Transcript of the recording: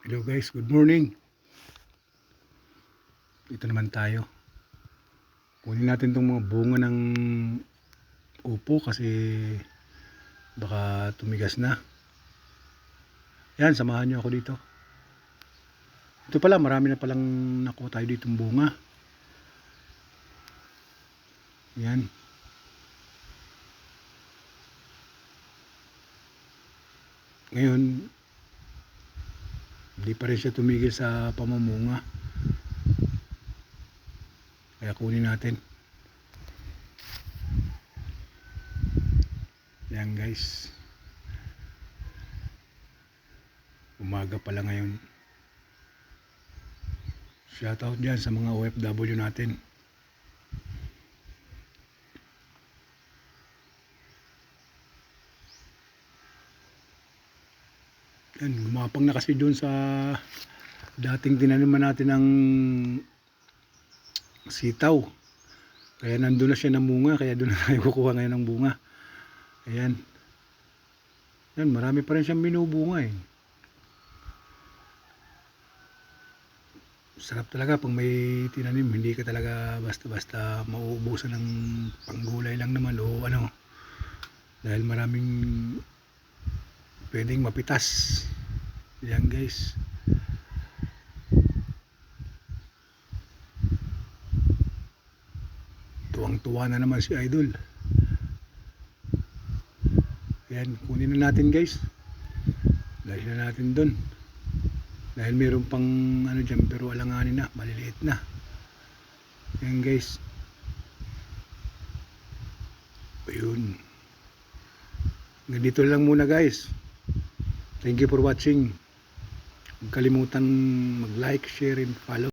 Hello guys, good morning. Ito naman tayo. Kunin natin itong mga bunga ng upo kasi baka tumigas na. Yan, samahan nyo ako dito. Ito pala, marami na palang nakuha tayo ditong bunga. Yan. Ngayon, hindi pa rin siya tumigil sa pamamunga. Kaya kunin natin. Yan guys. Umaga pala ngayon. Shoutout dyan sa mga OFW natin. Yan, gumapang na kasi doon sa dating tinaniman natin ng sitaw. Kaya nandun na siya ng bunga, kaya doon na tayo kukuha ngayon ng bunga. Ayan. Yan, marami pa rin siyang binubunga eh. Sarap talaga pag may tinanim, hindi ka talaga basta-basta mauubusan ng panggulay lang naman o ano. Dahil maraming pwedeng mapitas. Yan guys. Tuwang-tuwa na naman si Idol. Yan, kunin na natin guys. Dahil na natin doon. Dahil mayroon pang ano dyan, pero alanganin na, maliliit na. Yan guys. Ayun. Ganito lang muna guys. Thank you for watching. Huwag kalimutan mag-like, share, and follow.